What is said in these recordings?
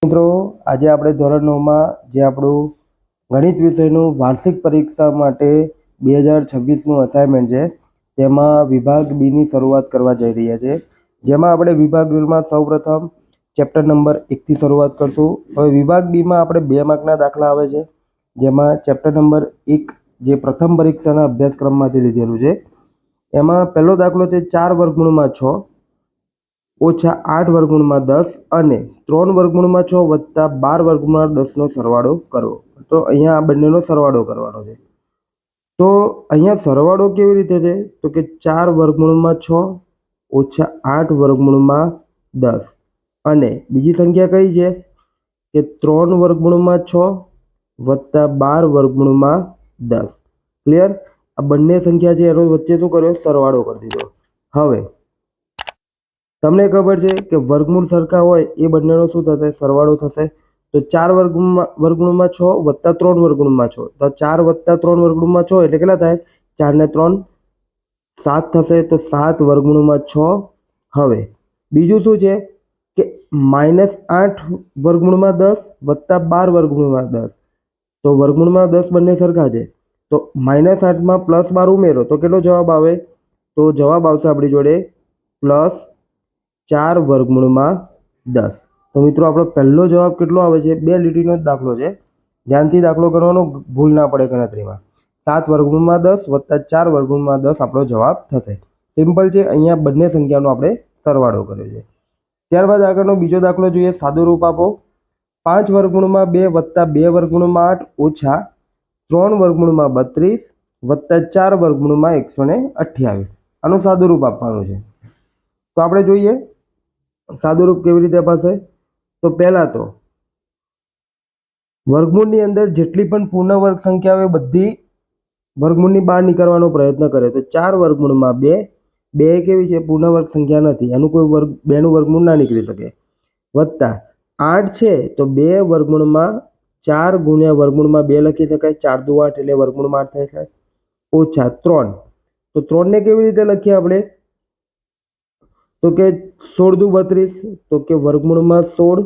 મિત્રો આજે આપણે ધોરણ 9માં જે આપણું ગણિત વિષયનું વાર્ષિક પરીક્ષા માટે 2026નું અસાઇનમેન્ટ છે તેમાં વિભાગ બી ની શરૂઆત કરવા જઈ રહ્યા છે, જેમાં આપણે વિભાગ બીમાં સૌપ્રથમ ચેપ્ટર નંબર 1 થી શરૂઆત કરશું। હવે વિભાગ બીમાં આપણે 2 માર્કના દાખલા આવે છે, જેમાં ચેપ્ટર નંબર 1 જે પ્રથમ પરીક્ષાના અભ્યાસક્રમમાંથી લીધેલું છે, એમાં પહેલો દાખલો છે 4 વર્ગમૂળમાં 6 ઓછા 8 વર્ગમૂળમાં 10 અને 3 વર્ગમૂળમાં 6 વત્તા 12 વર્ગમૂળમાં 10નો સરવાળો કરવો। તો અહીંયા આ બંનેનો સરવાળો કરવાનો છે। તો અહીંયા સરવાળો કેવી રીતે છે તો કે 4 વર્ગમૂળમાં 6 ઓછા 8 વર્ગમૂળમાં 10 અને બીજી સંખ્યા કઈ છે કે 3 વર્ગમૂળમાં 6 વત્તા 12 વર્ગમૂળમાં 10। ક્લિયર? આ બંને સંખ્યા છે એનો વચ્ચે શું કર્યો? સરવાળો કરી દીધો। હવે તમને ખબર છે કે વર્ગમૂળ સરખા હોય એ બંનેનો શું થશે? સરવાળો થશે। તો 4 વર્ગમૂળમાં 6 વત્તા 3 વર્ગમૂળમાં 6, તો 4 વત્તા 3 વર્ગમૂળમાં 6 એટલે કેટલા થાય? 4 ને 3 7 થશે, તો 7 વર્ગમૂળમાં 6। હવે બીજું શું છે કે -8 વર્ગમૂળમાં 10 વત્તા 12 વર્ગમૂળમાં 10, તો વર્ગમૂળમાં 10 બંને સરખા છે, તો -8 માં +12 ઉમેરો તો કેટલો જવાબ આવે? તો જવાબ આવશે આપણી જોડે +4 વર્ગમૂળમાં 10। તો મિત્રો આપણો પહેલો જવાબ કેટલો આવે છે? 2 લીટીનો જ દાખલો છે, ધ્યાનથી દાખલો કરવાનો, ભૂલ ના પડે ગણતરીમાં। 7 વર્ગમૂળમાં 10 વત્તા 4 વર્ગમૂળમાં 10 આપણો જવાબ થશે। સિમ્પલ છે, અહીંયા બંને સંખ્યાનો આપણે સરવાળો કર્યો છે। ત્યારબાદ આગળનો બીજો દાખલો જોઈએ। સાદું રૂપ આપો। 5 વર્ગમૂળમાં 2 વત્તા 2 વર્ગમૂળમાં 8 ઓછા 3 વર્ગમૂળમાં 32 વત્તા 4 વર્ગમૂળમાં 128, આનું સાદું રૂપ આપવાનું છે। તો આપણે જોઈએ સાદું રૂપ કેવી રીતે અપાશે। તો પહેલા તો વર્ગમૂળની અંદર જેટલી પણ પૂર્ણ વર્ગ સંખ્યા હોય બધી વર્ગમૂળની બહાર નીકળવાનો પ્રયત્ન કરે। તો 4 વર્ગમૂળમાં 2, 2 કેવી છે? પૂર્ણ વર્ગ સંખ્યા નથી, એનું કોઈ વર્ગ 2 નું વર્ગમૂળ ના નીકળી શકે, વત્તા 8 છે તો 2 વર્ગમૂળમાં 4 ગુણ્યા વર્ગમૂળમાં 2 લખી શકાય, 4 દુ 8 એટલે વર્ગમૂળમાં 8 થાય છે, ઓછા 3, તો 3 ને કેવી રીતે લખીએ આપણે? તો કે 16 દુ 32, તો કે વર્ગમૂળમાં 16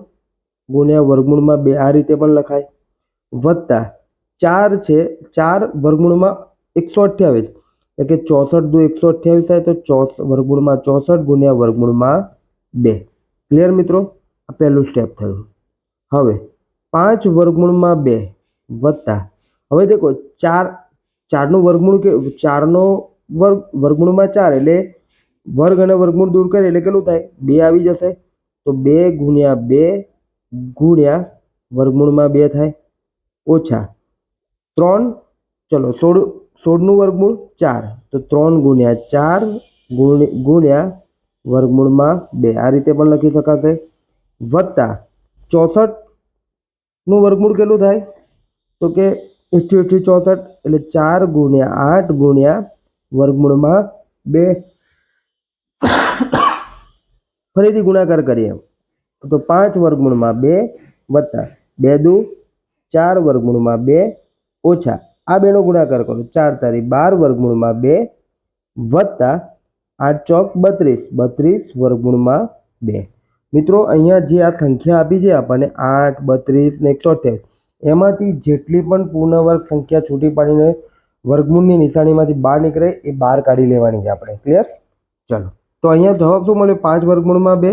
ગુણ્યા વર્ગમૂળમાં 2 આ રીતે પણ લખાય, વત્તા 4 છે, 4 વર્ગમૂળમાં 128 એટલે કે 64 દુ 128 થાય, તો વર્ગમૂળમાં 64 ગુણ્યા વર્ગમૂળમાં 2। ક્લિયર મિત્રો? આ પહેલું સ્ટેપ થયું। હવે 5 વર્ગમૂળમાં 2 વત્તા, હવે દેખો 4 નું વર્ગમૂળ કે 4 નો વર્ગ વર્ગમૂળમાં 4 એટલે વર્ગ અને વર્ગમૂળ દૂર કરે એટલે કેટલું થાય? 2 આવી જશે, તો 2 ગુણ્યા 2 ગુણ્યા વર્ગમૂળમાં 2 થાય, ઓછા 3, ચલો 16 નું વર્ગમૂળ 4, તો 3 ગુણ્યા 4 ગુણ્યા વર્ગમૂળમાં 2 આ રીતે પણ લખી શકાશે, વત્તા 64 નું વર્ગમૂળ કેટલું થાય? તો કે 164 એટલે 4 ગુણ્યા 8 ગુણ્યા વર્ગમૂળમાં 2। ફરીથી ગુણાકાર કરીએ તો 5 વર્ગમૂળમાં 2 વત્તા 2 દુ 4 વર્ગમૂળમાં 2 ઓછા આ બેનો ગુણાકાર કરો, 4 તારી 12 વર્ગમૂળમાં 2 વત્તા 8 ચોક 32, 32 વર્ગમૂળમાં 2। મિત્રો અહીંયા જે આ સંખ્યા આપી છે આપણને 8, 32 ને 128, એમાંથી જેટલી પણ પૂર્ણ વર્ગ સંખ્યા છૂટી પાડીને વર્ગમૂળની નિશાનીમાંથી બહાર નીકળે એ બહાર કાઢી લેવાની છે આપણે। ક્લિયર? ચલો, તો અહીંયા જવાબ શું મળ્યો? 5 વર્ગમૂળમાં 2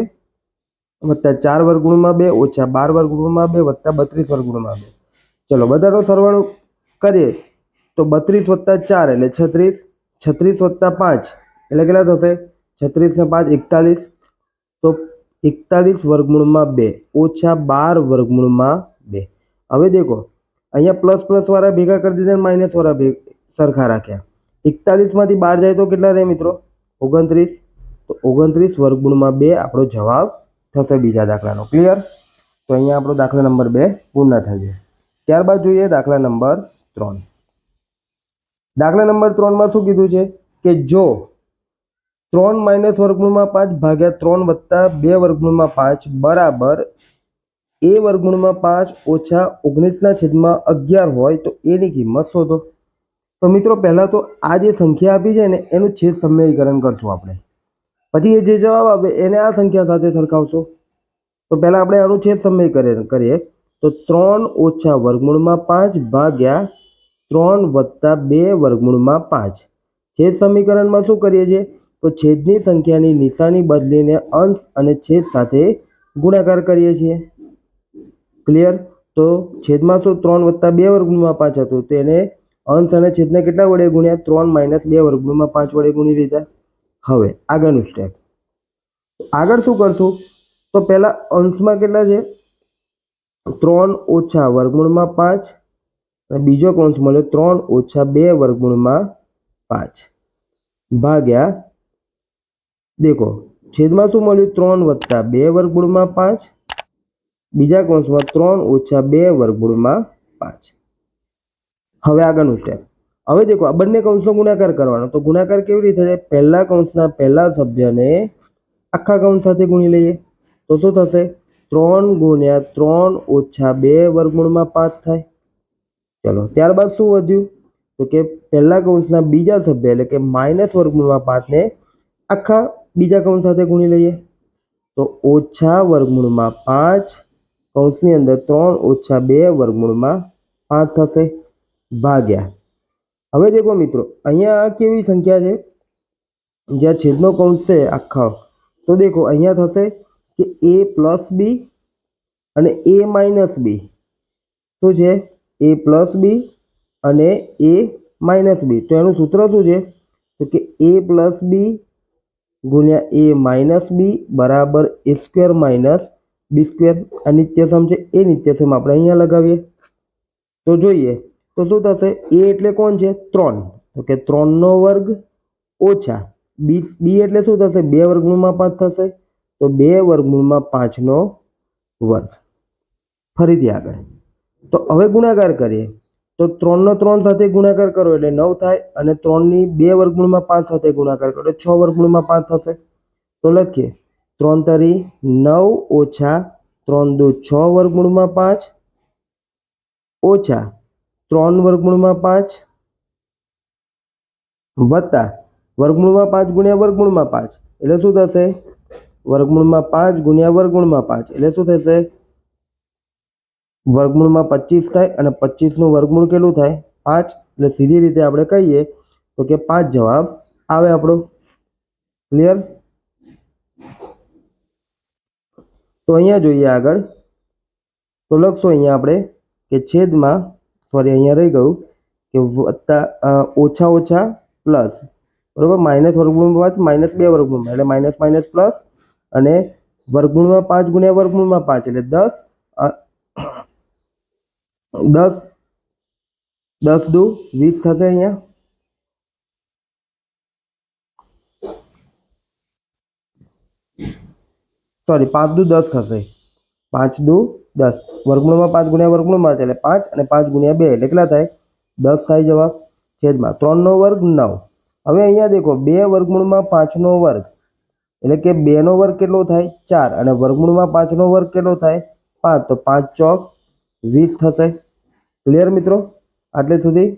વત્તા 4 વર્ગમૂળમાં 2 ઓછા 12 વર્ગમૂળમાં 2 વત્તા 32 વર્ગમૂળમાં 2। ચલો બધાનો સરવાળો કરીએ તો 32 વત્તા 4 એટલે 36, 36 વત્તા 5 એટલે કેટલા થશે? 36 ને 5 41, તો 41 વર્ગમૂળમાં 2 ઓછા 12 વર્ગમૂળમાં 2। હવે દેખો અહીંયા પ્લસ પ્લસ વાળા ભેગા કરી દીધા, માઇનસ વાળા સરખા રાખ્યા। 41 માંથી 12 જાય તો કેટલા રહે મિત્રો? 29, તો 29 વર્ગમૂળમાં 2 આપણો જવાબ થશે બીજા દાખલાનો। ક્લિયર? તો અહીંયા આપણો દાખલા નંબર 2 પૂર્ણ થાય છે। ત્યારબાદ જોઈએ દાખલા નંબર 3। દાખલા નંબર 3 માં શું કીધું છે કે જો 3 માઇનસ વર્ગમૂળમાં 5 ભાગ્યા 3 વત્તા 2 વર્ગમૂળમાં 5 બરાબર a વર્ગમૂળમાં 5 ઓછા 19/11 હોય તો એની કિંમત શોધો। તો મિત્રો પહેલાં તો આ જે સંખ્યા આપી છે ને એનું છેદ સમીકરણ કરશું આપણે, પછી એ જે જવાબ આપે એને આ સંખ્યા સાથે સરખાવશો। તો પહેલાં આપણે આનું છેદ સમીકરણ કરીએ તો 3 ઓછા વર્ગમૂળમાં 5 ભાગ્યા 3 વત્તા 2 વર્ગમૂળમાં 5. છેદ સમીકરણમાં શું કરીએ છીએ તો છેદની સંખ્યાની નિશાની બદલીને અંશ અને છેદ સાથે ગુણાકાર કરીએ છીએ. ક્લિયર? તો છેદમાં શું 3 વત્તા 2 વર્ગમૂળમાં 5 હતું તો એને અંશ અને છેદને કેટલા વડે ગુણ્યા 3 માઇનસ 2 વર્ગમૂળમાં 5 વડે ગુણી લીધા. હવે આગળનું સ્ટેપ. આગળ શું કરશું તો પહેલા અંશમાં કેટલા છે 3 ઓછા વર્ગમૂળમાં 5 અને બીજો કૌંસ મળ્યો 3 ઓછા 2 વર્ગમૂળમાં 5 ભાગ્યા દેખો છેદમાં શું મળ્યું 3 વત્તા 2 વર્ગમૂળમાં 5 બીજા કૌંસમાં 3 ઓછા 2 વર્ગમૂળમાં 5. હવે આગળનું સ્ટેપ. હવે દેખો આ બંને કૌંસનો ગુણાકાર કરવાનો તો ગુણાકાર કેવી રીતે થાય પહેલા કૌંસના પહેલા સભ્યને આખા કૌંસ સાથે ગુણી લઈએ તો શું થશે 3 ગુણ્યા 3 ઓછા 2 વર્ગમૂળમાં 5 થાય. ચલો ત્યારબાદ શું વધ્યું તો કે પહેલા કૌંસના બીજા સભ્ય એટલે કે માઇનસ વર્ગમૂળમાં 5 ને આખા બીજા કૌંસ સાથે ગુણી લઈએ તો ઓછા વર્ગમૂળમાં 5 કૌંસની અંદર 3 ઓછા 2 વર્ગમૂળમાં 5 થશે ભાગ્યા. હવે દેખો મિત્રો અહીંયા આ કેવી સંખ્યા છે જ્યાં છેદનો કૌંસ છે આખો તો દેખો અહીંયા થશે કે a પ્લસ બી અને a માઇનસ બી શું છે a પ્લસ બી અને a માઇનસ બી. તો એનું સૂત્ર શું છે તો કે a પ્લસ બી ગુણ્યા a માઇનસ બી બરાબર a square minus B square. આ નિત્યસમ છે એ નિત્યસમ આપણે અહીંયા લગાવીએ તો જોઈએ તો શું થશે a એટલે કોણ છે 3 તો કે 3નો વર્ગ ઓછા બી એટલે શું થશે 2 વર્ગમૂળમાં 5 થશે તો 2 વર્ગમૂળમાં 5નો વર્ગ. ફરીથી આગળ તો હવે ગુણાકાર કરીએ તો 3નો 3 સાથે ગુણાકાર કરો એટલે 9 થાય અને 3ની 2 વર્ગમૂળમાં 5 સાથે ગુણાકાર કરો એટલે 6 વર્ગમૂળમાં 5 થશે. તો લખીએ 3 તરી 9 ઓછા 3 દુ 6 વર્ગમૂળમાં 5 ઓછા 3 વર્ગમૂળમાં 5 વત્તા વર્ગમૂળમાં 5 ગુણ્યા વર્ગમૂળમાં 5 એટલે શું થશે વર્ગમૂળમાં 5 ગુણ્યા વર્ગમૂળમાં 5 એટલે શું થશે વર્ગમૂળમાં 25 થાય અને 25નું વર્ગમૂળ કેટલું થાય 5 એટલે સીધી રીતે આપણે કહીએ તો કે 5 જવાબ આવે આપણો. ક્લિયર? તો અહીંયા જોઈએ આગળ તો લખશું અહીંયા આપણે કે છેદમાં સોરી અહીંયા રહી ગયું કે વત્તા ઓછા ઓછા પ્લસ બરાબર માઇનસ વર્ગમૂળમાં 5 માઇનસ 2 વર્ગમૂળમાં એટલે માઇનસ માઇનસ પ્લસ અને વર્ગમૂળમાં 5 ગુણ્યા વર્ગમૂળમાં 5 એટલે 10 10 દુ 20 થશે. અહીંયા સોરી 5 દુ 10 થશે 5 દુ 10 વર્ગમૂળમાં 5 ગુણ્યા વર્ગમૂળમાં એટલે 5 અને 5 ગુણ્યા 2 એટલે કેટલા થાય 10 થાય જવાબ. છેદમાં 3નો વર્ગ 9. હવે અહીંયા દેખો 2 વર્ગમૂળમાં 5નો વર્ગ એટલે કે 2નો વર્ગ કેટલો થાય 4 અને વર્ગમૂળમાં 5નો વર્ગ કેટલો થાય 5 તો 5 ચોક 20 થશે. ક્લિયર મિત્રો? આટલે સુધી.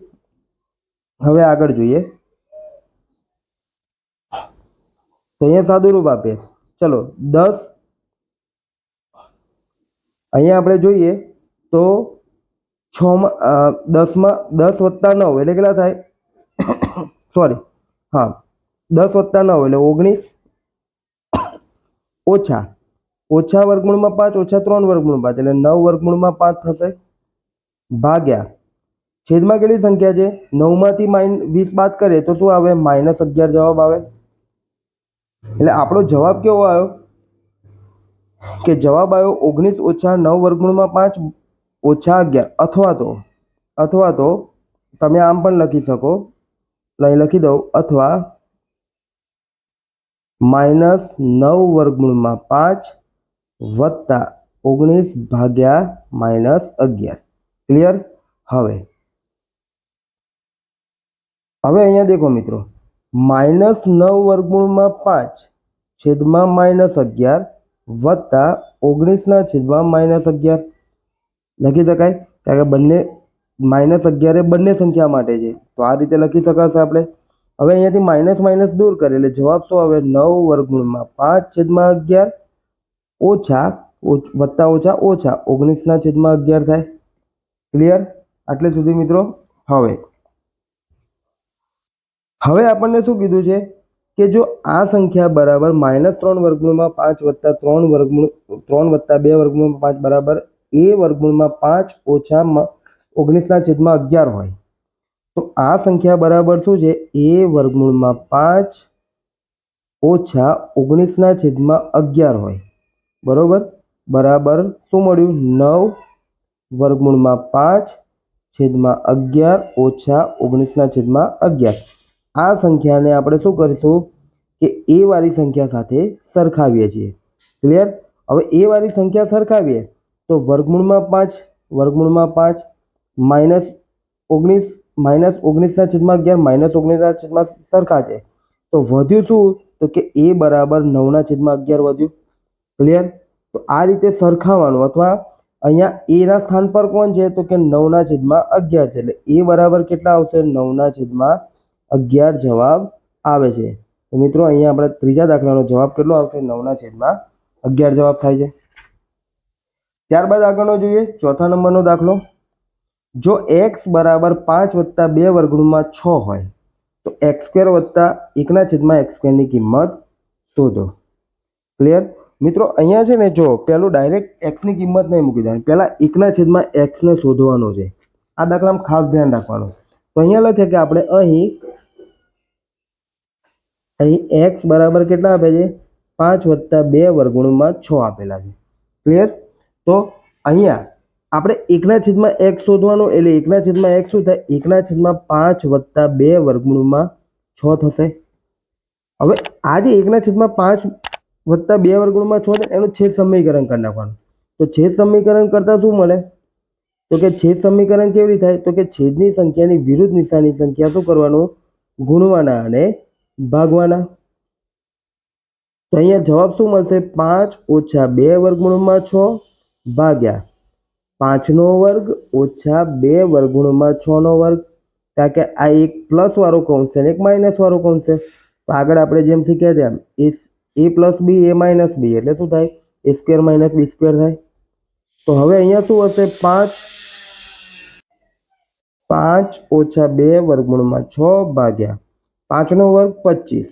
હવે આગળ જોઈએ તો અહીંયા સાદું રૂપ આપીએ ચલો 10 અહીંયા આપણે જોઈએ તો 10 વત્તા 9 એટલે કેટલા થાય સોરી હા 10 વત્તા 9 એટલે 19 ઓછા વર્ગમૂળમાં 5 ઓછા 3 વર્ગમૂળમાં 5 એટલે 9 વર્ગમૂળમાં 5 થશે ભાગ્યા છેદમાં કેટલી સંખ્યા છે 9 માંથી -20 બાદ કરીએ તો શું આવે -11 જવાબ આવે. એટલે આપણો જવાબ કેવો આવ્યો કે જવાબ આવ્યો 19 ઓછા 9 વર્ગમૂળમાં 5 ઓછા 11 અથવા તો તમે આમ પણ લખી શકો અહીં લખી દઉં અથવા -9 વર્ગમૂળમાં 5 વત્તા 19 ભાગ્યા -11. ક્લિયર? હવે અહીંયા દેખો મિત્રો -9 વર્ગમૂળમાં 5 છેદમાં -11 વત્તા 19 છેદમાં -11 લખી શકાય કારણ કે બંને -11 એ બંને સંખ્યા માટે છે તો આ રીતે લખી શકાશે આપણે. હવે અહીંયાથી માઇનસ માઇનસ દૂર કરીએ એટલે જવાબ શું આવે 9 વર્ગમૂળમાં 5 છેદમાં 11 ઓછા વત્તા ઓછા ઓછા 19/11 થાય। ક્લિયર? આટલે સુધી મિત્રો। હવે આપણને શું કીધું છે કે જો આ સંખ્યા બરાબર -3 વર્ગમૂળમાં 5 વત્તા 3 વત્તા 2 વર્ગમૂળમાં 5 બરાબર a વર્ગમૂળમાં 5 ઓછા 19/11 હોય તો આ સંખ્યા બરાબર શું છે? a વર્ગમૂળમાં 5 ઓછા 19/11 હોય। બરોબર? બરાબર શું મળ્યું? 9 વર્ગમૂળમાં 5/11 ઓછા 19/11। આ સંખ્યાને આપણે શું કરીશું કે એ વાળી સંખ્યા સાથે સરખાવીએ છીએ। ક્લિયર? હવે એ વાળી સંખ્યા સરખાવીએ તો વર્ગમૂળમાં 5 -19 -19/11 સરખા છે તો વધ્યું શું? તો કે એ બરાબર 9/11 વધ્યું। ક્લિયર? તો આ રીતે સરખાવવાનું અથવા અહીંયા એ ના સ્થાન પર કોણ છે? તો કે 9/11 છે એટલે એ બરાબર કેટલા આવશે? 9/11 જવાબ આવે છે। તો મિત્રો અહીંયા આપણે ત્રીજા દાખલાનો જવાબ કેટલો આવશે? 9/11 જવાબ થાય છે। ત્યારબાદ આગળનો જોઈએ ચોથા નંબરનો દાખલો। જો x બરાબર 5 વત્તા 2 વર્ગમૂળમાં 6 હોય તો x² વત્તા 1/x² ની કિંમત શોધો। ક્લિયર? મિત્રો અહીંયા છે ને જો પેલું ડાયરેક્ટ x ની કિંમત નહીં મૂકી દેવાની, પહેલા 1/x ને શોધવાનો છે। આ દાખલામાં ખાસ ધ્યાન રાખવાનું। તો અહીંયા લખે કે આપણે અહીં x બરાબર કેટલા આપે છે? 5 વત્તા 2 વર્ગમૂળમાં 6 આપેલા છે। ક્લિયર? તો અહીંયા આપણે 1/x શોધવાનું એટલે 1/x શું થાય? 1/5 વત્તા 2 વર્ગમૂળમાં 6 થશે। હવે આ જે 1/5 વત્તા 2 વર્ગમૂળમાં 6 એનું છેદ સમીકરણ કરી નાખવાનું। તો છેદ સમીકરણ કરતા શું મળે? તો કે છેદ સમીકરણ કેવી રીતે થાય? તો કે છેદની સંખ્યાની વિરુદ્ધ નિશાની સંખ્યા શું કરવાનું? ગુણવાના અને ભાગવાના। તો અહીંયા જવાબ શું મળશે? 5 ઓછા 2 વર્ગમૂળમાં 6 ભાગ્યા 5 નો વર્ગ ઓછા 2 વર્ગમૂળમાં 6 નો વર્ગ। કારણ કે આ એક પ્લસ વાળો કૌંસ છે અને એક માઇનસ વાળો કૌંસ છે તો આગળ આપણે જેમ શીખ્યા તેમ a plus B a minus B એટલે શું થાય? a² માઇનસ b² થાય। તો હવે અહીંયા શું હશે? 5 ઓછા 2 વર્ગમૂળમાં 6 ભાગ્યા 5 નો વર્ગ 25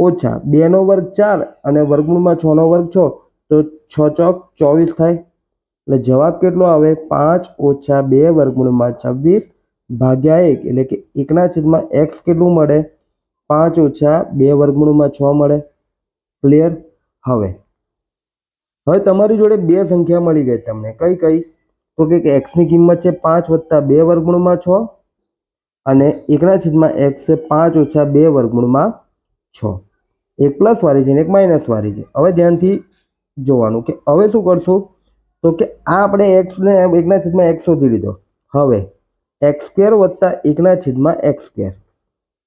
ઓછા 2 નો વર્ગ 4 અને વર્ગમૂળમાં 6 નો વર્ગ 6 તો 6 ચોક 24 થાય। એટલે જવાબ કેટલો આવે? 5 ઓછા 2 વર્ગમૂળમાં 26 ભાગ્યા 1 એટલે કે 1/x કેટલું મળે? 5 ઓછા 2 વર્ગમૂળમાં 6 મળે। ક્લિયર? હવે તમારી જોડે બે સંખ્યા મળી ગઈ તમને। કઈ કઈ? તો કે x ની કિંમત છે 5 વત્તા 2 વર્ગમૂળમાં 6 અને 1/x છે 5 ઓછા 2 વર્ગમૂળમાં 6। એક પ્લસ વાળી છે અને એક માઇનસ વાળી છે। હવે ધ્યાનથી જોવાનું કે હવે શું કરશું? તો કે આ આપણે x ને 1/x શોધી લીધો। હવે x² વત્તા 1/x²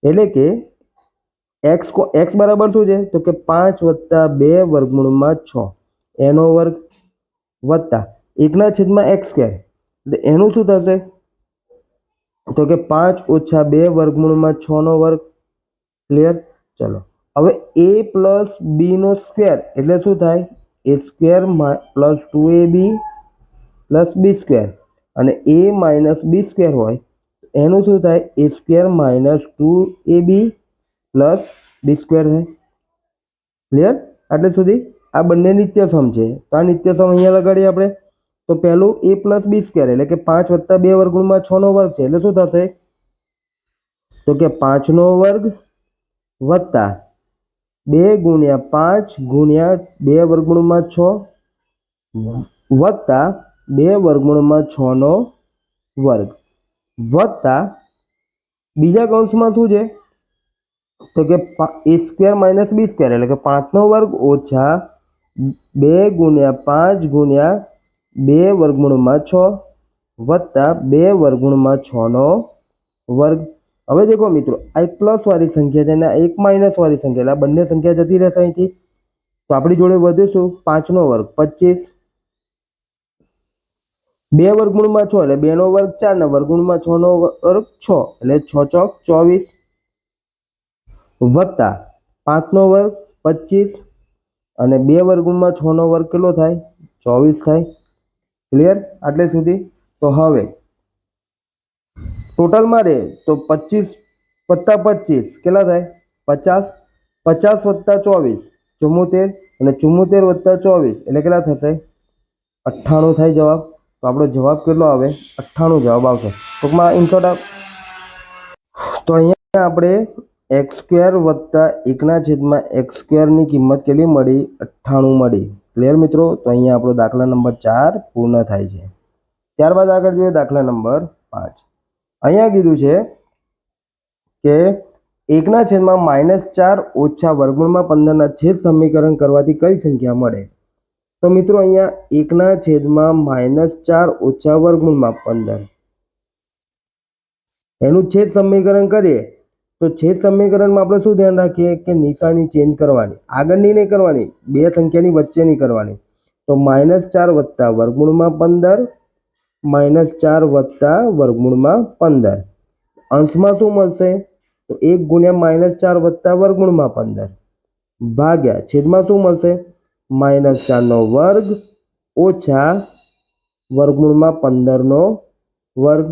એટલે કે x બરાબર શું છે? તો કે 5 વત્તા 2 વર્ગમૂળમાં 6 એનો વર્ગ વત્તા 1/x² એટલે એનું શું થશે? તો કે 5 ઓછા 2 વર્ગમૂળમાં 6 નો વર્ગ। ક્લિયર? ચલો હવે a પ્લસ બી નો સ્ક્વેર એટલે શું થાય? a² plus 2ab plus b² અને a માઇનસ b² હોય એનું શું થાય? a² minus 2ab plus b² થાય। ક્લિયર? આટલે સુધી આ બંને નિત્યસમ છે તો આ નિત્યસમ અહીંયા લગાડીએ આપણે। તો પહેલું a પ્લસ b² એટલે કે 5 વત્તા 2 વર્ગમૂળમાં 6 નો વર્ગ છે એટલે શું થશે? તો કે 5 નો વર્ગ વત્તા 2 ગુણ્યા 5 ગુણ્યા 2 વર્ગમૂળમાં 6 વત્તા 2 વર્ગમૂળમાં 6 નો વર્ગ વત્તા બીજા કૌંસમાં શું છે? તો કે a² માઇનસ b² એટલે કે 5 નો વર્ગ ઓછા 2 ગુણ્યા 5 ગુણ્યા 2 વર્ગમૂળમાં 6 વત્તા 2 વર્ગમૂળમાં 6 નો વર્ગ। હવે દેખો મિત્રો આ એક પ્લસ વાળી સંખ્યા છે અને એક માઇનસ વાળી સંખ્યા એટલે આ બંને સંખ્યા જતી રહેશે અહીંથી। તો આપણી જોડે વધ્યું શું? 5 નો વર્ગ 25 2 વર્ગમૂળમાં 6 એટલે 2 નો વર્ગ 4 ને વર્ગમૂળમાં 6 નો વર્ગ 6 એટલે 6 ચોક 24 વત્તા 5 નો વર્ગ 25 અને 2 વર્ગમૂળમાં 6 નો વર્ગ કેટલો થાય? 24 થાય। ક્લિયર? આટલે સુધી। તો હવે ટોટલમાં રહે તો 25 + 25 કેટલા થાય? 50। 50 + 24 74 અને 74 + 24 એટલે કેટલા થશે? 98 થાય જવાબ। તો આપણો જવાબ કેટલો આવે? 98 જવાબ આવશે। ટૂંકમાં ઇન્સર્ટ તો અહીંયા આપણે x² + 1/x² ની કિંમત કેટલી મળી? 98 મળી। ક્લિયર મિત્રો? તો અહીંયા આપણો દાખલા નંબર 4 પૂર્ણ થાય છે। ત્યારબાદ આગળ જોઈએ દાખલા નંબર 5। અહીંયા કીધું છે કે 1/-4 ઓછા વર્ગમૂળમાં 15 ના છેદ સમીકરણ કરવાથી કઈ સંખ્યા મળે? તો મિત્રો અહીંયા 1/-4 ઓછા વર્ગમૂળમાં 15 એનું છેદ સમીકરણ કરીએ તો છેદ સમીકરણમાં આપણે શું ધ્યાન રાખીએ કે નિશાની ચેન્જ કરવાની, આગળની નહીં કરવાની, બે સંખ્યાની વચ્ચેની કરવાની। તો -4 વત્તા વર્ગમૂળમાં 15 -4 વત્તા વર્ગમૂળમાં 15 અંશમાં શું મળશે? તો 1 ગુણ્યા -4 વત્તા વર્ગમૂળમાં 15 ભાગ્યા છેદમાં શું મળશે? -4 નો વર્ગ ઓછા વર્ગમૂળમાં 15 નો વર્ગ।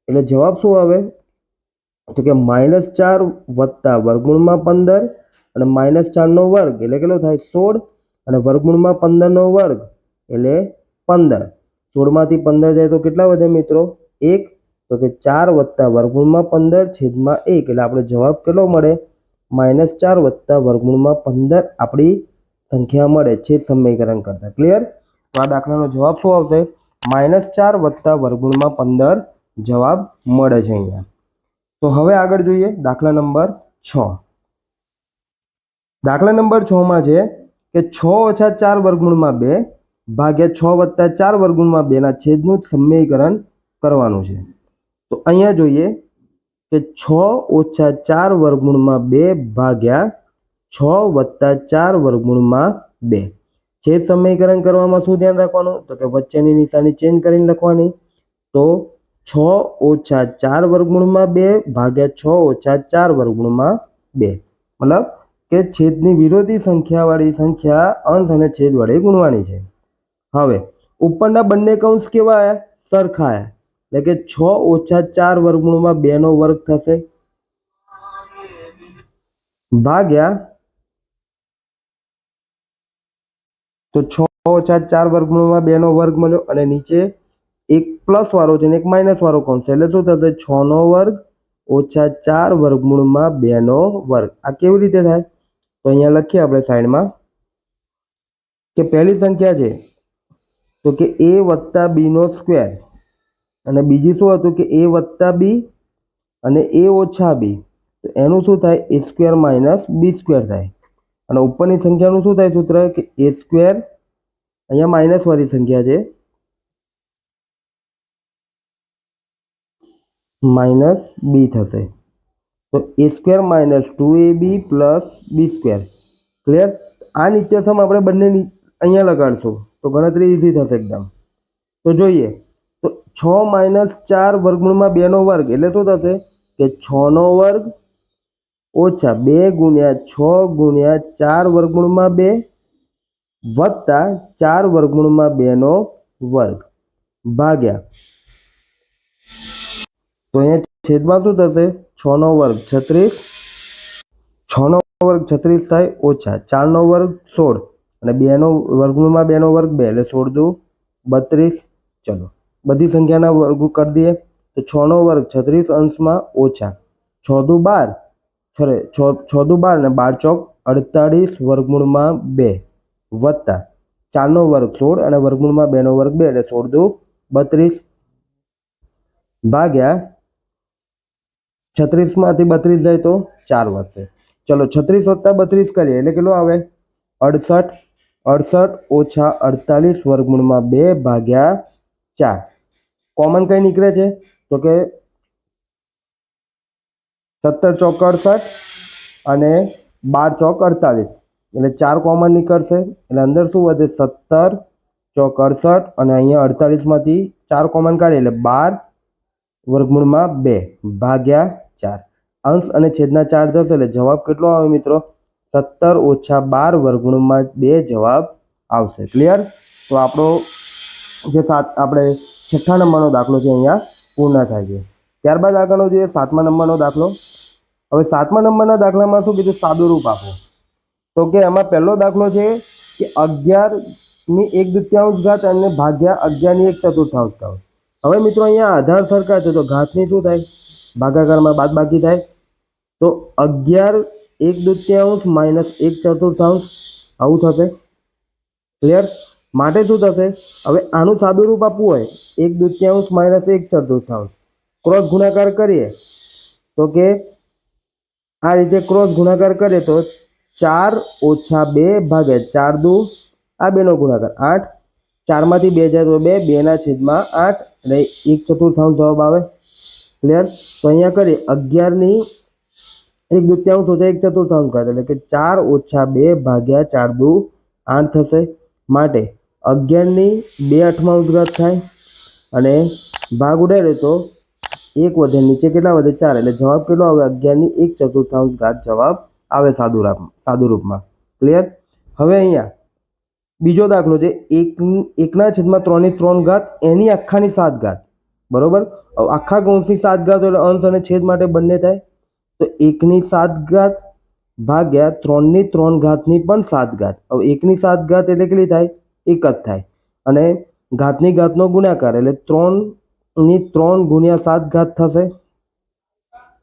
એટલે જવાબ શું આવે? તો કે -4 વત્તા વર્ગમૂળમાં 15 અને -4 નો વર્ગ એટલે કેટલો થાય? 16 અને વર્ગમૂળમાં 15 નો વર્ગ એટલે 15। 16 માંથી 15 જાય તો કેટલા વધે મિત્રો? 1। તો કે 4 વત્તા વર્ગમૂળમાં 15 છેદમાં 1 એટલે આપણો જવાબ કેટલો મળે? -4 વત્તા વર્ગમૂળમાં 15 આપણી સંખ્યા મળે છેદ સમીકરણ કરતા। ક્લિયર? તો આ દાખલાનો જવાબ શું આવશે? -4 વત્તા વર્ગમૂળમાં 15 જવાબ મળે છે અહીંયા। તો હવે આગળ જોઈએ દાખલા નંબર 6। દાખલા નંબર 6 માં છે કે 6 - 4 વર્ગમૂળમાં 2 ભાગ્યા 6 વત્તા 4 વર્ગમૂળમાં 2 ના છેદનું સમીકરણ કરવાનું છે। તો અહીંયા જોઈએ કે 6 - 4 વર્ગમૂળમાં 2 ભાગ્યા 6 વત્તા 4 વર્ગમૂળમાં 2 છેદ સમીકરણ કરવામાં શું ધ્યાન રાખવાનું? તો કે વચ્ચેની નિશાની ચેન્જ કરીને લખવાની। તો 6 - 4 વર્ગમૂળમાં 2 ભાગ્યા 6 - 4 વર્ગમૂળમાં 2 મતલબ કે છેદની વિરોધી સંખ્યાવાળી સંખ્યા અંશ અને છેદ વડે ગુણવાની છે। હવે ઉપરના બંને કૌંસ કેવા આવ્યા? સરખા આવ્યા। એટલે કે 6 - 4 વર્ગમૂળમાં 2 નો વર્ગ થશે ભાગ્યા તો 6 - 4 વર્ગમૂળમાં 2 નો વર્ગ મળ્યો અને નીચે એક પ્લસ વાળો છે ને એક માઇનસ વાળો કૌંસ છે એટલે શું થશે? 6 નો વર્ગ ઓછા 4 વર્ગમૂળમાં 2 નો વર્ગ। આ કેવી રીતે થાય? તો અહીંયા લખીએ આપણે સાઈડમાં કે પહેલી સંખ્યા છે તો કે a વત્તા b નો સ્ક્વેર અને બીજી શું હતું કે a વત્તા b અને a ઓછા b તો એનું શું થાય? a square minus b square થાય અને ઉપરની સંખ્યાનું શું થાય સૂત્ર કે a સ્ક્વેર અહીંયા માઇનસ વાળી સંખ્યા છે માઇનસ b થશે તો a square minus 2ab plus b square. Clear? આ નિત્યસમ આપણે બંને અહીંયા લગાડશું તો ગણતરી ઈઝી થશે એકદમ। તો જોઈએ તો 6 - 4 વર્ગમૂળમાં 2 નો વર્ગ એટલે શું થશે કે 6 નો વર્ગ ઓછા 2 ગુણ્યા 6 ગુણ્યા 4 વર્ગમૂળમાં 2 વત્તા 4 વર્ગમૂળમાં 2 નો વર્ગ ભાગ્યા તો અહીંયા છેદમાં શું થશે? 6 નો વર્ગ 36 6 નો વર્ગ 36 થાય ઓછા 4 નો વર્ગ 16 અને 2 નો વર્ગમૂળમાં 2 નો વર્ગ 2 એટલે 16 દુ 32। ચલો બધી સંખ્યાના વર્ગ કરી દઈએ તો 6 નો વર્ગ 36 અંશમાં ઓછા 6 દુ 12 6 દુ 12 ને 12 ચોક 48 વર્ગમૂળમાં 2 વત્તા 4 નો વર્ગ 16 અને વર્ગમૂળમાં 2 નો વર્ગ 2 એટલે 16 દુ 32 ભાગ્યા 36 માંથી 32 જાય તો 4 વધશે। ચલો 36 વત્તા 32 કરીએ એટલે કેટલું આવે? 68 68 ઓછા 48 વર્ગમૂળમાં 2 ભાગ્યા 4 કોમન કઈ નીકળે છે તો કે 17 ચોક 68 અને 12 ચોક 48 એટલે 4 કોમન નીકળશે એટલે અંદર શું વધે? 17 ચોક 68 અને અહીંયા 48 માંથી 4 કોમન કાઢીએ એટલે 12 વર્ગમૂળમાં 2 ભાગ્યા 4 અંશ અને છેદના 4 થશે એટલે જવાબ કેટલો આવે મિત્રો? 17 ઓછા 12 વર્ગમૂળમાં 2 જવાબ આવશે। ક્લિયર? તો આપણો જે આપણે 6થા નંબરનો દાખલો છે અહીંયા પૂર્ણ થાય છે. ત્યારબાદ આગળનો જોઈએ 7મા નંબરનો દાખલો. હવે 7મા નંબરના દાખલામાં શું કીધું? સાદું રૂપ આપો. તો કે એમાં પહેલો દાખલો છે કે 11/1/2 અને ભાગ્યા 11/1/4. હવે મિત્રો અહીંયા આધાર સરખા છે તો ઘાતની શું થાય? ભાગાકારમાં બાદબાકી થાય. તો 11/1/2 માઇનસ 1/4 આવું થશે. ક્લિયર? માટે શું થશે? હવે આનું સાદું રૂપ આપવું હોય 1/2 માઇનસ 1/4 ક્રોસ ગુણાકાર કરીએ તો કે આ રીતે ક્રોસ ગુણાકાર કરીએ તો 4 ઓછા 2 ભાગ્યા 4 દુ આ બેનો ગુણાકાર 8. 4માંથી 2 જાય તો 2, 2/8 એટલે 1/4 જવાબ આવે. ક્લિયર? તો અહીંયા કરીએ 11/1/2 ઓછા 1/4 કરે એટલે કે 4 ઓછા 2 ભાગ્યા 4 દુ 8 થશે. માટે 11/2/8 થાય અને ભાગ ઉડાડે તો 1 વધે, નીચે કેટલા વધે? 4 એટલે જવાબ કેટલો આવે? 11/1/4 જવાબ આવે સાદું રૂપમાં. ક્લિયર? હવે અહીંયા બીજો દાખલો છે 1/3/3 એની આખાની 7 બરોબર. આખા કૌંસની 7 એટલે અંશ અને છેદ માટે બંને થાય. તો 1/7 ભાગ્યા 3/3 પણ 7. હવે 1/7 એટલે કેટલી થાય? 1 જ થાય. અને ઘાતની ઘાતનો ગુણાકાર એટલે 3/3 ગુણ્યા 7 થશે.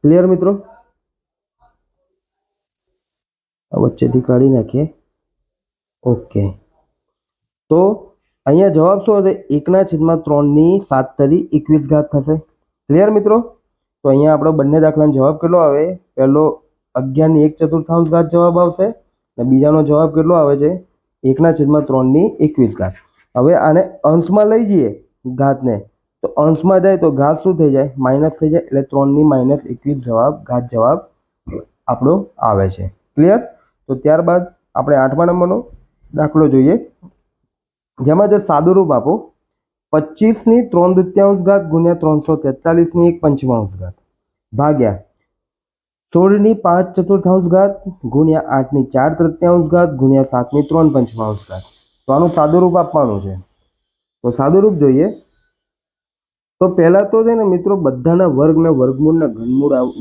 ક્લિયર મિત્રો? વચ્ચેથી કાઢી નાખીએ. ઓકે. તો અહીંયા જવાબ શું હશે? 1/3 21 થશે. ક્લિયર મિત્રો? તો અહીંયા આપણો બંને દાખલાનો જવાબ કેટલો આવે? પહેલો 11/1/4 જવાબ આવશે અને બીજાનો જવાબ કેટલો આવે છે? 1/3 21. હવે આને અંશમાં લઈ જઈએ ઘાતને, તો અંશમાં જાય તો ઘાત શું થઈ જાય? માઇનસ થઈ જાય. એટલે 3/-21 જવાબ આપણો આવે છે. ક્લિયર? તો ત્યારબાદ આપણે 8મા નંબરનો દાખલો જોઈએ, જેમાં જે સાદું રૂપ આપો 25/3/2 ગુણ્યા 343/1/5 ભાગ્યા 16/5/4 ગુણ્યા 8/4/3 ગુણ્યા 7/3/5. તો આનું સાદું રૂપ આપવાનું છે. તો સાદું રૂપ જોઈએ તો પહેલા તો છે ને મિત્રો બધાના વર્ગના વર્ગમૂળના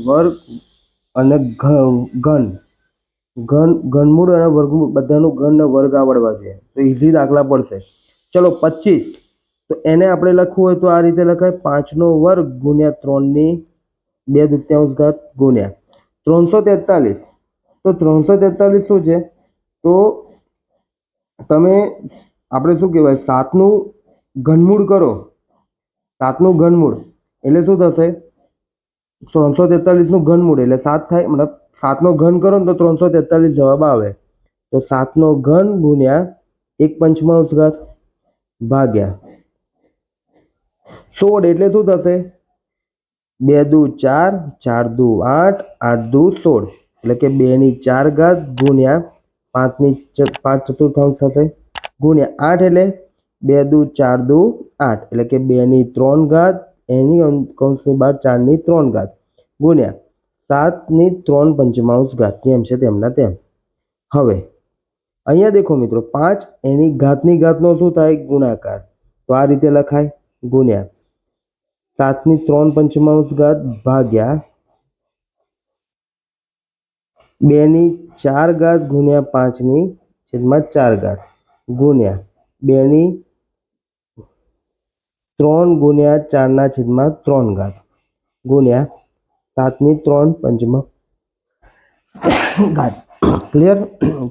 વર્ગ અને ઘનમૂળ અને વર્ગમૂળ બધાનું ઘનના વર્ગ આવડવા જોઈએ તો ઈઝી દાખલા પડશે. ચલો 25 તો એને આપણે લખવું હોય તો આ રીતે લખાય 5/2 ગુણ્યા 3/2 ગુણ્યા 343. તો 343 શું છે? તો તમે આપણે શું કહેવાય 7નું ઘનમૂળ કરો. 7નું ઘનમૂળ એટલે શું થશે? 343નું ઘનમૂળ એટલે 7 થાય. મતલબ 7નો ઘન કરો ને તો 343 જવાબ આવે. તો 7નો ઘન ગુણ્યા 1/5 ભાગ્યા 16 એટલે શું થશે? 2 દુ 4, 4 દુ 8, 8 દુ 16 એટલે કે 2/4 ગુણ્યા 5/4 થશે ગુણ્યા 8 એટલે 2 દુ 4 દુ 8 એટલે કે 2/3 એની કૌંસની બહાર 4/3 ગુણ્યા 7/3/5 જેમ છે તેમના તેમ. હવે અહીંયા દેખો મિત્રો 5 એની ઘાતની ઘાતનો શું થાય? ગુણાકાર. તો આ રીતે લખાય ગુણ્યા 7/3/5 ભાગ્યા 2/4 ગુણ્યા 5/4 ગુણ્યા 2/3 ગુણ્યા 4/3 ગુણ્યા 7/3/5. ક્લિયર?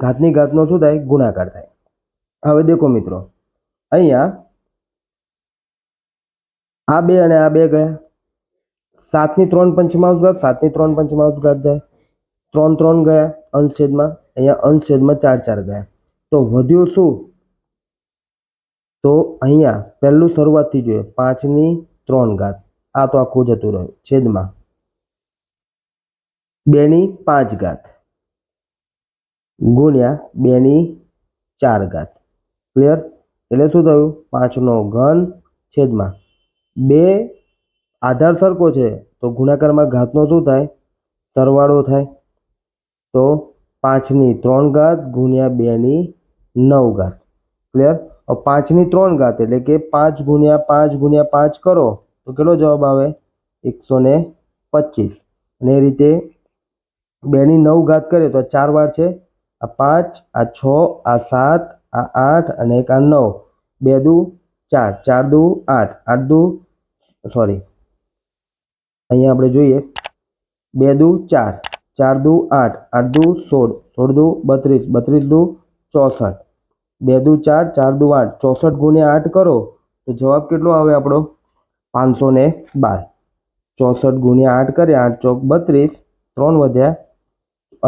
ઘાતની ઘાતનો શું થાય? ગુણાકાર થાય. હવે દેખો મિત્રો અહીંયા આ 2 અને આ 2 ગયા. 7/3/5 7/3/5 જાય. 3 3 ગયા અંશછેદમાં. અહીંયા અંશછેદમાં 4 4 ગયા. તો વધ્યું શું? તો અહીંયા પહેલું શરૂઆતથી જોઈએ 5/3 આ તો આખું જતું રહ્યું છેદમાં 2/5 ગુણ્યા 2/4. ક્લિયર? એટલે શું થયું? 5નો ઘન છેદમાં 2 આધાર સરખો છે તો ગુણાકારમાં ઘાતનો શું થાય? સરવાળો થાય. તો 5/3 ગુણ્યા 2/9. ક્લિયર? 5ની 3 ઘાત એટલે કે 5 ગુણ્યા 5 ગુણ્યા 5 કરો તો કેટલો જવાબ આવે? 125. અને એ રીતે 2ની 9 ઘાત કરીએ તો 4 વાર છે, આ 5, આ 6, આ 7, આ 8 અને એક આ 9. 2 દુ 4, 4 દુ 8, 8 દુ સોરી અહીંયા આપણે જોઈએ 2 દુ 4, 4 દુ 8, 8 દુ 16, 16 દુ 32, 32 દુ 64, 2 દુ 4, 4 દુ 8, 64 ગુણ્યા 8 કરો તો જવાબ કેટલો આવે આપણો? 512. 64 ગુણ્યા 8 કરીએ, 8 ચોક 32, 3 વધ્યા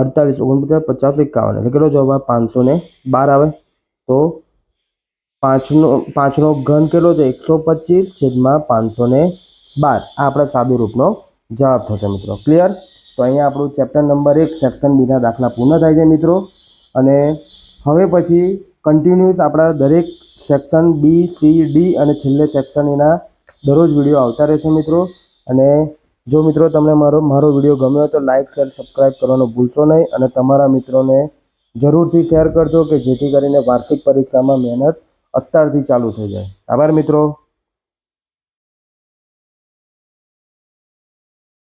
48, 49, 50, 51 એટલે કેટલો જવાબ આવે? 512 આવે. તો 5નો ઘન કેટલો છે? 125 છેદમાં 512. આ આપણા સાદું રૂપનો જવાબ થશે મિત્રો. ક્લિયર? તો અહીંયા આપણું ચેપ્ટર નંબર 1 સેક્શન બીના દાખલા પૂર્ણ થાય છે મિત્રો. અને હવે પછી કન્ટિન્યુઅસ આપણા દરેક સેક્શન બી, સી, ડી અને છેલ્લે સેક્શન એના દરરોજ વિડીયો આવતા રહેશે મિત્રો. અને જો મિત્રો તમને મારો વિડીયો ગમ્યો હોય તો લાઇક, શેર, સબસ્ક્રાઈબ કરવાનું ભૂલશો નહીં. અને તમારા મિત્રોને જરૂરથી શેર કરજો કે જેથી કરીને વાર્ષિક પરીક્ષામાં મહેનત અત્યારથી ચાલુ થઈ જાય. આભાર મિત્રો.